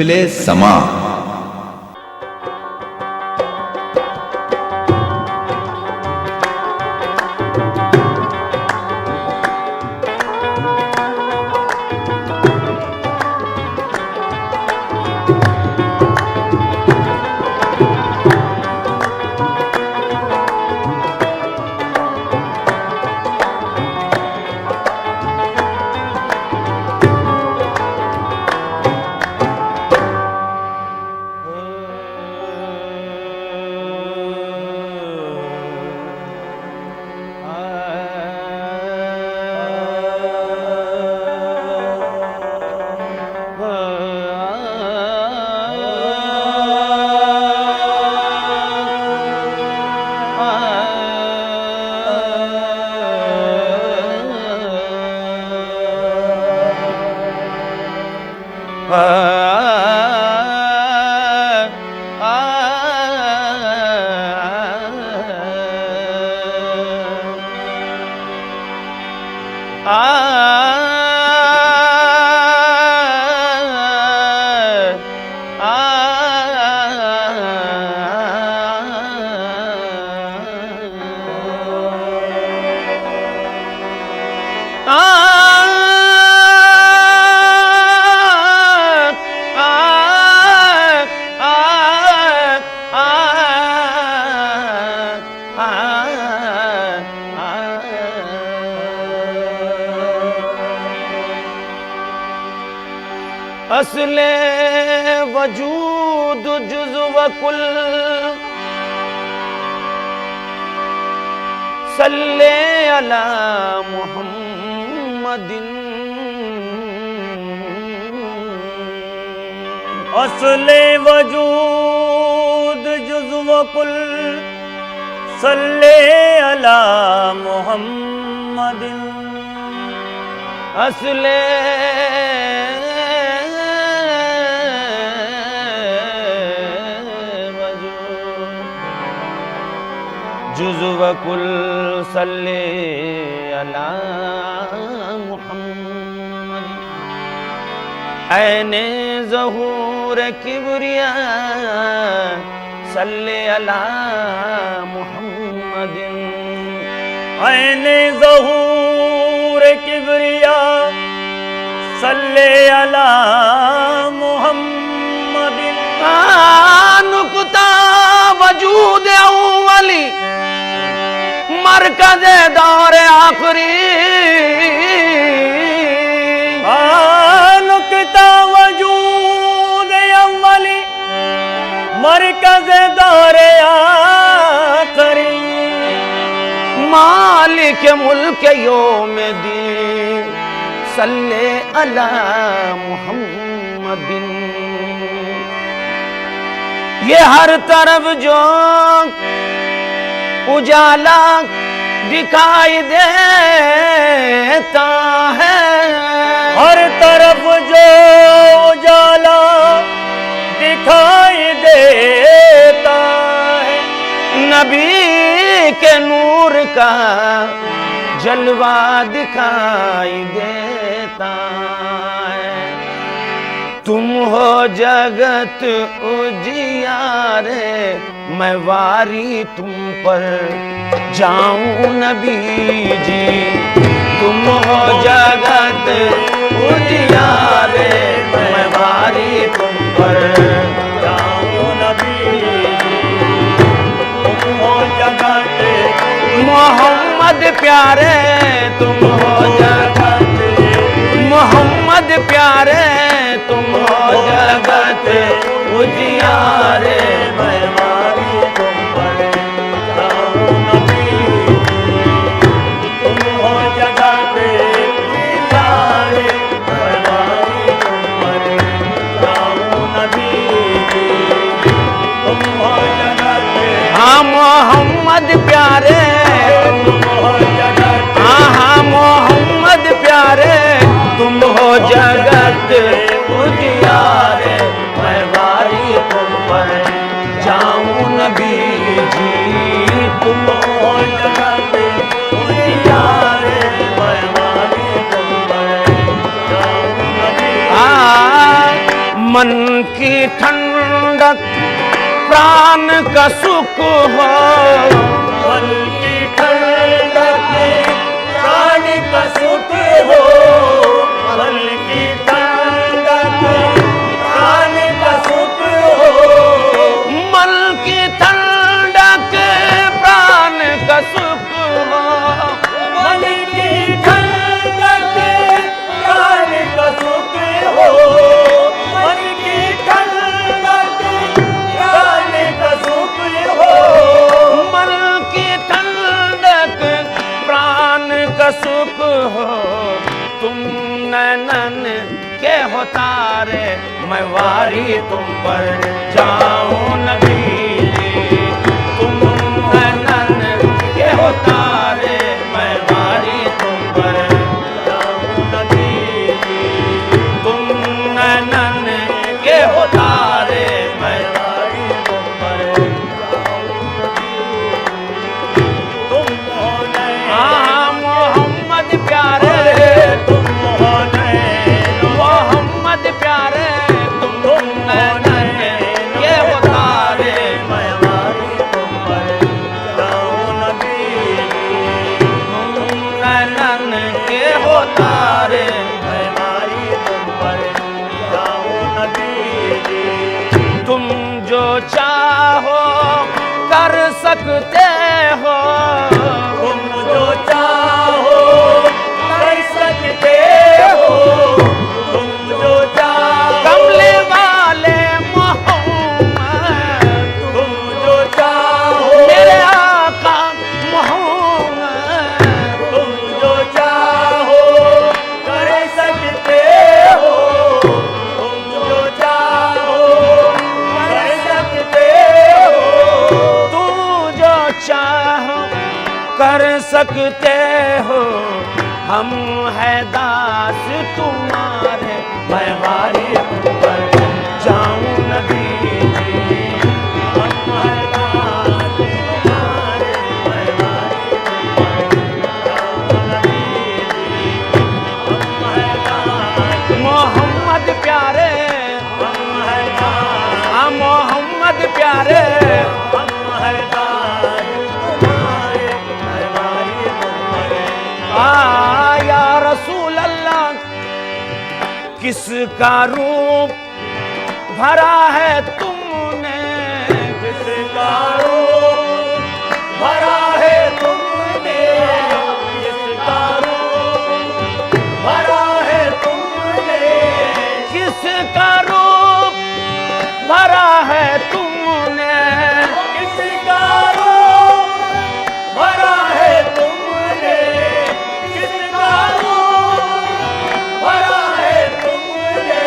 महफिले समा। असले वजूद जुज़्व कुल सल्ले अला मुहम्मदिन। असले वजूद जुज़्व कुल सल्ले अला मुहम्मदिन। असले जुज़्व कुल सल्ले अला मुहम्मद। ऐने ज़हूर किबरिया सल्ले अला मुहम्मदिन। ऐने ज़हूर किबरिया सल्ले अला मुहम्मदिन। नुक्ता वजूद अव्वली मरकज़ दौर आखिरी। नुक्ता वजूद अव्वली मरकज़ दौर आखिरी। मालिक मुल्क यौमिद्दीन सल्ले अला मुहम्मदिन। ये हर तरफ जो उजाला दिखाई देता है, हर तरफ जो उजाला दिखाई देता है, नबी के नूर का जलवा दिखाई देता है। तुम हो जगत उजियारे, मैं वारी तुम पर जाऊं नबी जी। तुम हो जगत उजियारे, मैं वारी तुम पर जाऊं नबी जी। तुम हो जगत मोहम्मद प्यारे, तुम हो जगत मोहम्मद प्यारे, तुम हो जगत उजियारे, मैं वारी तुम पर जाऊं नबी जी। तुम हो जगत उजियारे, मैं वारी तुम पर जाऊं नबी जी। तुम हो जगत हाँ मोहम्मद प्यारे, तुम हो जगत हाँ मोहम्मद प्यारे, तुम हो जगत उजियारे, मैं वारी तुम पर मन की ठंडक प्राण का सुख हो, मन की ठंडक प्राण का सुख हो, मन की ठंडक प्राण का सुख हो, मन की ठंडक प्राण का सुख हो, मन की ठंडक प्राण का सुख हो, मन की ठंडक प्राण का सुख हो, मन की ठंडक प्राण का सुख हो। तुम नैनन के हो तारे, मैं वारी तुम पर जाऊं नबी जी। तुम नैनन के हो तारे, मैं वारी तुम पर जाऊं नबी जी। तुम नैनन के हो तारे, मैं वारी तुम पर जाऊं नबी जी। तुम हो नैन, हाँ मोहम्मद प्यारे, तुम हो नैन, मोहम्मद प्यारे, तुम नैनन के हो तारे, मैं वारी तुम पर जाऊं नबी जी। तुम नैनन के हो तारे। मैं वारी तुम पर जाऊं नबी जी। तुम जो चाहो कर सकते हो, तुम जो चाहो कर सकते हो, तुम जो चाहो कमले वाले मोहम्मद, तुम जो चाहो मेरे आका मोहम्मद, तुम जो चाहो कर सकते हो, तुम जो चाहो कर सकते हो, तू जो चाहो कर सकते हो। हम है दास तुम्हारे, मैं वारी तुम पर जाऊं नबी जी। हम है दास तुम्हारे, मैं वारी तुम पर जाऊं नबी जी। हम है दास, मोहम्मद प्यारे, हम है दास, हाँ मोहम्मद प्यारे, हम है दास तुम्हारे, मैं वारी तुम पर या रसूल अल्लाह, किसका रूप भरा है तुमने, जिसका रूप भरा है तुमने, जिसका रूप भरा है तुमने, किसका रूप भरा है तुमने, किसका रूप भरा है तुमने, किसका रूप भरा है तुमने,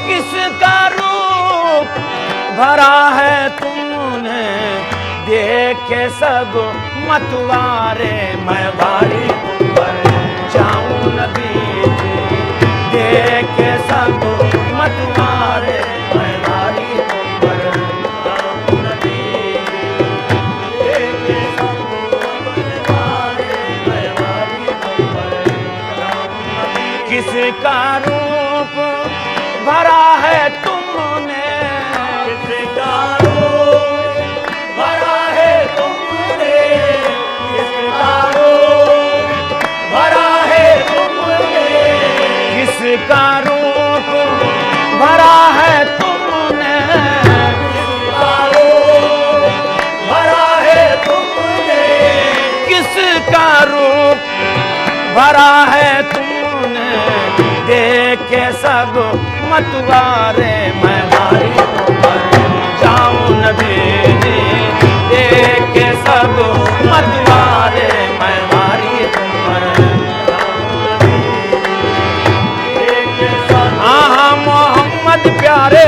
किसका रूप भरा है तुमने। देखे सब मतवारे, मैं वारी तुम पर जाऊं नबी जी। देखे सब मतवारे, मैं वारी तुम पर जाऊं नबी जी। एक सब मैं वारी तुम पर जाऊं नबी जी। किसका रूप भरा है तुमने, किसका रूप भरा है तुमने, किसका रूप भरा है तुमने, किसका रूप भरा है तुमने, किसका रूप भरा है तुमने, किसका रूप भरा है तुमने। देखे सब मतवारे, मैं वारी तुम पर जाऊं नबी जी। देखे सब मतवारे, मैं वारी तुम पर एक सब हाँ मोहम्मद प्यारे,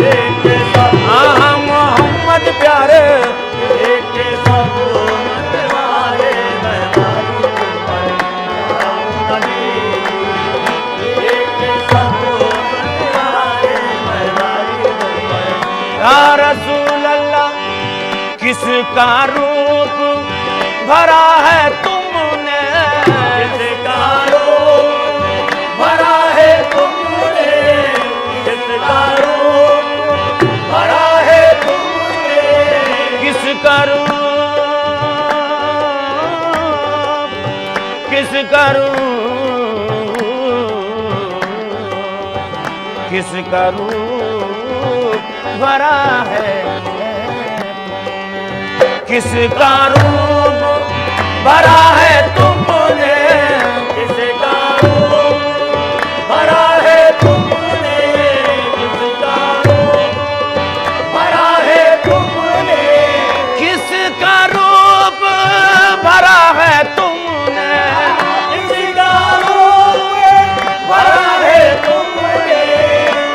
एक सब हाँ मोहम्मद प्यारे, एक सब मतवारे, मैं वारी तुम पर जाऊं नबी जी। एक सब मतवारे, मैं वारी तुम पर या रसूल अल्लाह, किसका रूप भरा है तुमने, किसका रूप भरा है तुमने, किसका करूं, किस करूं, किस करूं भरा है, किसका रूप भरा है तुमने, किसका रूप भरा है तुमने, किसका रूप भरा है तुमने, किसका रूप भरा है तुमने, किसका रूप भरा है तुमने,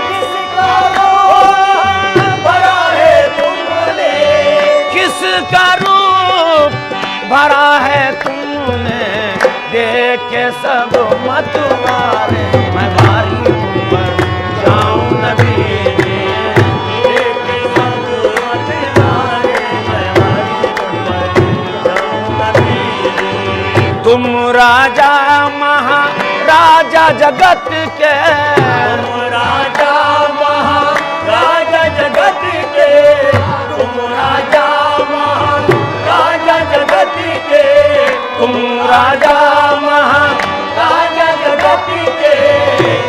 किसका रूप भरा है तुमने, किसका रूप भरा है तुमने, देख के सब मत मारे, मैं मारी पर जाऊं नबी जी। देख के सब मत मारे, मैं मारी पर जाऊं नबी जी। तुम राजा महाराजा जगत के, तुम राजा महाराजा जगत के, तुम राजा महाराजा जगत के, तुम राजा राजा जगत के,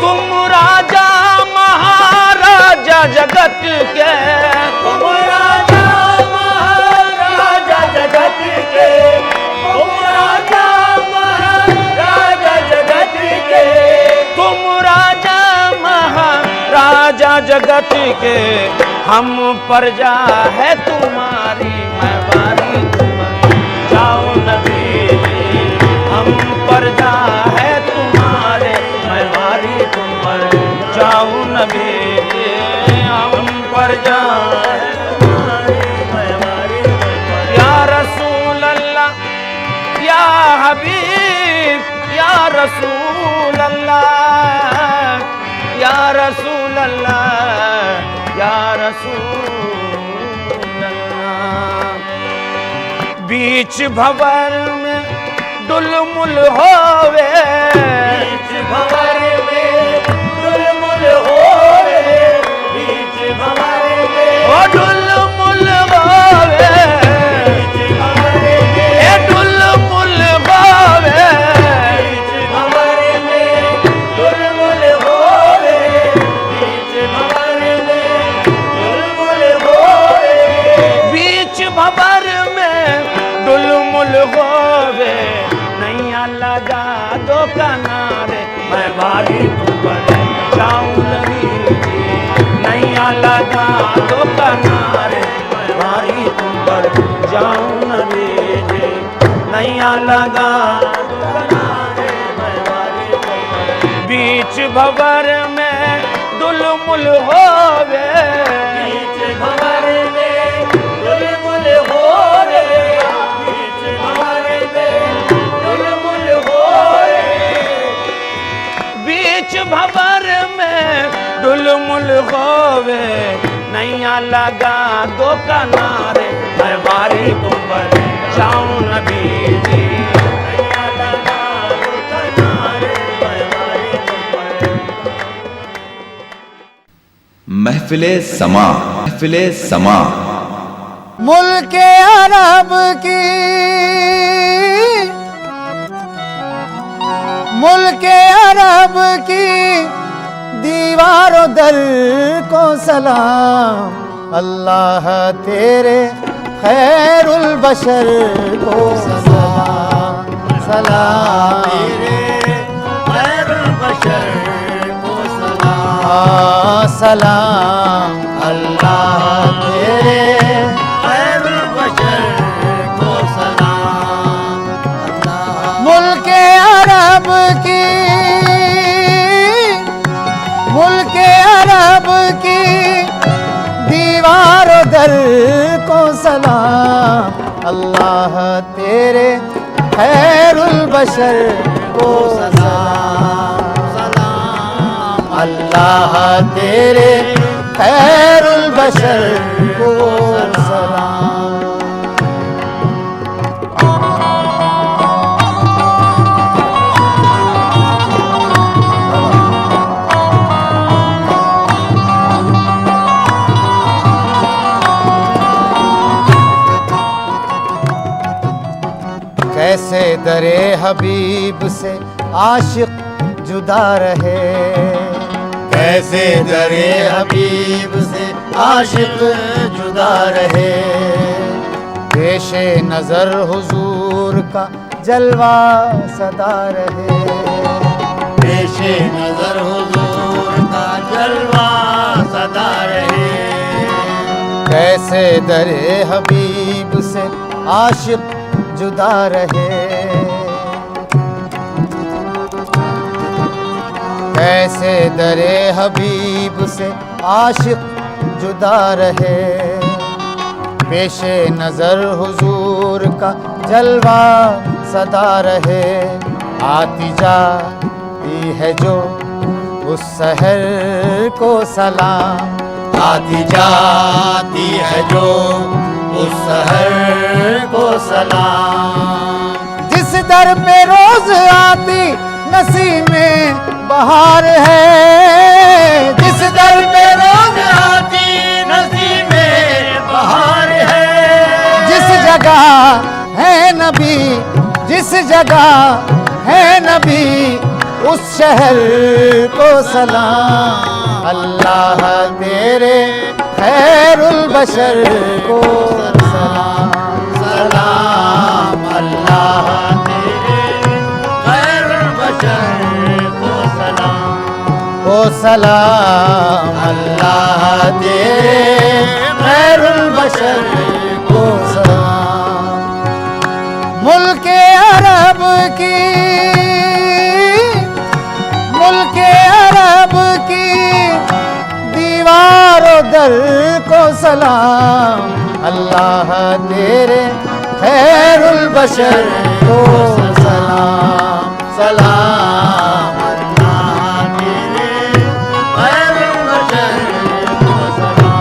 तुम राजा महाराजा जगत के, तुम राजा महाराजा जगत के, तुम राजा महाराजा जगत के, तुम राजा महाराजा जगत के, हम प्रजा है तुम्हारी, मैं बारी तुम जाओ नबी जी। हम प्रजा है तुम्हारे, मैं बारी तुम पर जाऊं नबी जी। हम प्रजा है तुम्हारे, मैं मारी पर या रसूल अल्लाह, या हबीब, या रसूल अल्लाह, या रसूल अल्लाह, या रसूल अल्लाह। बीच भंवर में डुलमुल होवे, बीच भंवर में डुलमुल होवे, बीच भंवर में ओ डुलमुल होवे, बीच भंवर में ए डुलमुल होवे, बीच भंवर में डुलमुल होवे, बीच भंवर में डुलमुल होवे, बीच भंवर में डुलमुल होवे, नैया लगा दो किनारे, मैं बारी तुम पर जाऊं नबी जी। नैया लगा दो किनारे, मैं बारी तुम पर जाऊं नबी जी। नैया लगा बीच भंवर में डुलमुल होवे, बीच भंवर में डुलमुल होवे, बीच भंवर में डुलमुल होवे, बीच भंवर में डुलमुल होवे, नैया लगा दो किनारे, मैं बारी तुम पर जाऊं नबी जी। नैया लगा दो किनारे, मैं मारी तुम पर महफिले समा, महफिले समा। मुल्के अरब की, मुल्के अरब की दीवारों दर को सलाम, अल्लाह तेरे खैरुल बशर को सलाम, सलाम तेरे खैरुल बशर को सलाम, सलाम अल्लाह तेरे खैरुल बशर को सलाम, मुल्के अरब की, मुल्के अरब की दीवारों दर को सलाम, अल्लाह तेरे खैरुल बशर को सलाम, सलाम अल्लाह तेरे खैरुल बशर को सलाम। कैसे दरे हबीब से आशिक जुदा रहे, कैसे दरे हबीब से आशिक जुदा रहे। पेशे नजर हुजूर का जलवा सदा रहे, पेशे नजर हुजूर का जलवा सदा रहे। कैसे दरे हबीब से आशिक जुदा रहे, कैसे दरे हबीब से आशिक जुदा रहे। पेशे नजर हुजूर का जलवा सदा रहे। आती जाती है जो उस शहर को सलाम, आती जाती है जो उस शहर को सलाम। जिस दर पे रोज आती नसीमें बहार है, जिस दर पे रोज आती नसीमें बहार है। जिस जगह है नबी, जिस जगह है नबी, उस शहर को सलाम। अल्लाह तेरे खैरुल बशर को सलाम, सलाम। अल्लाह तेरे खैरुल बशर को सलाम, ओ सलाम। अल्लाह तेरे खैरुल बशर को सलाम। मुल्के अरब की, मुल्के अरब की दीवारों दर को सलाम। अल्लाह तेरे खैरुल बशर को सलाम, सलाम। अल्लाह तेरे खैरुल बशर को सलाम।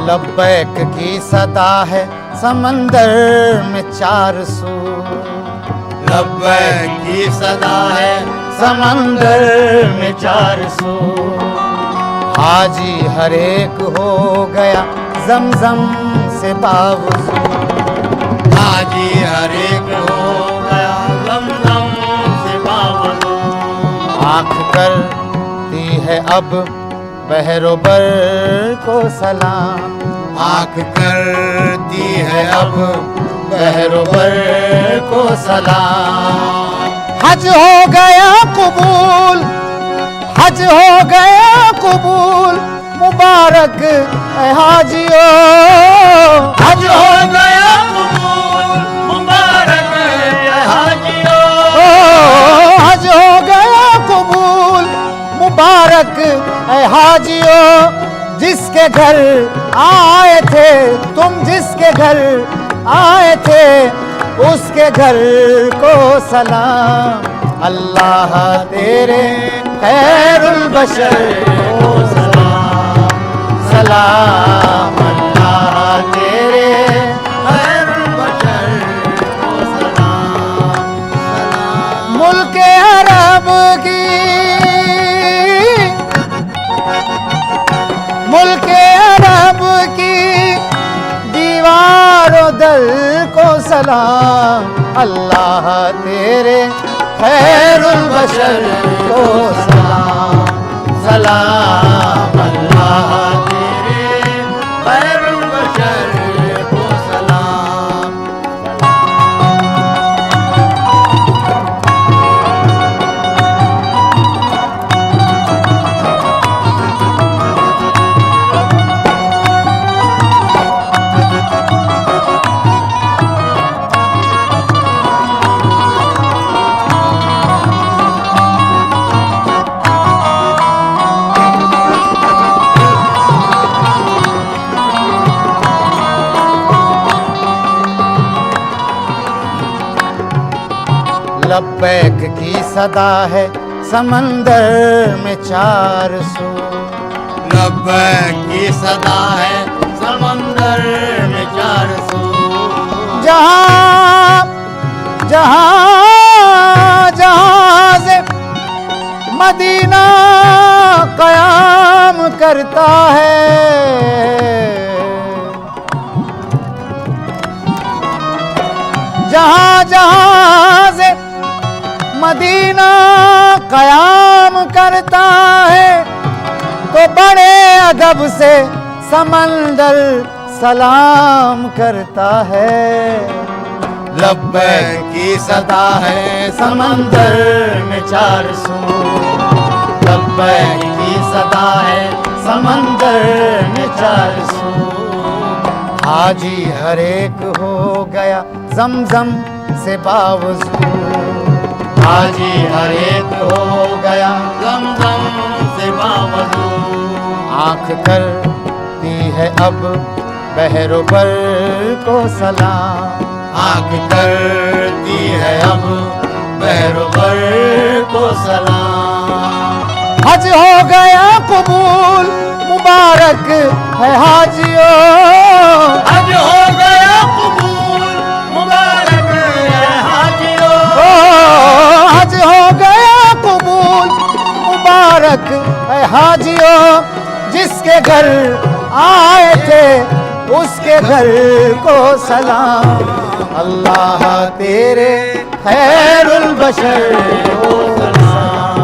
लब्बैक की सदा है समंदर में चार सू, लब्बैक की सदा है समंदर में चार सू। हाजी हर एक हो गया जमजम से बावजू, हाजी हर एक हो गया जमजम से बावजू। आँख करती है अब बहरोबर को सलाम, आँख करती है अब बहरोबर को सलाम। हज हो गया कबूल, हज हो गया कबूल, मुबारक ऐ हाजियो। हज हो गया कबूल, मुबारक ऐ हाजियो। हज हो गया कबूल, मुबारक ऐ हाजियो। जिसके घर आए थे तुम, जिसके घर आए थे उसके घर को सलाम। अल्लाह तेरे खैरुल बशर को सलाम, सलाम। अल्लाह तेरे खैरुल बशर को सलाम, सलाम। मुल्के अरब की, मुल्के अरब की दीवारों दर को सलाम। अल्लाह तेरे खैरुल बशर को सलाम, सलाम। अल्लाह तेरे खैरुल बशर को सलाम। लब्बैक की सदा है समंदर में 400। लब्बैक की सदा है समंदर में 400। जहाँ जहाँ जहाँ से मदीना कयाम करता है, जहाँ जहाँ से मदीना कयाम करता है, तो बड़े अदब से समंदर सलाम करता है। लब्बैक की सदा है समंदर में 400। लब्बैक की सदा है समंदर में 400। हाजी हर एक हो गया जमजम से बावजू। हाजी हर एक हो गया जमजम से बावजू। आंख करती है अब बहरोबर को सलाम। आंख करती है अब बहरोबर को सलाम। हज हो गया कबूल मुबारक है हाजियों। हज हो गया कबूल मुबारक है हाजियों। हज हो गया कबूल मुबारक है हाजियों। जिसके घर आए थे उसके घर को सलाम। अल्लाह तेरे खैरुल बशर को सलाम।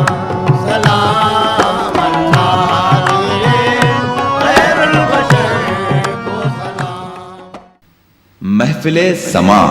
सलाम अल्लाह तेरे खैरुल बशर को सलाम। महफिले समा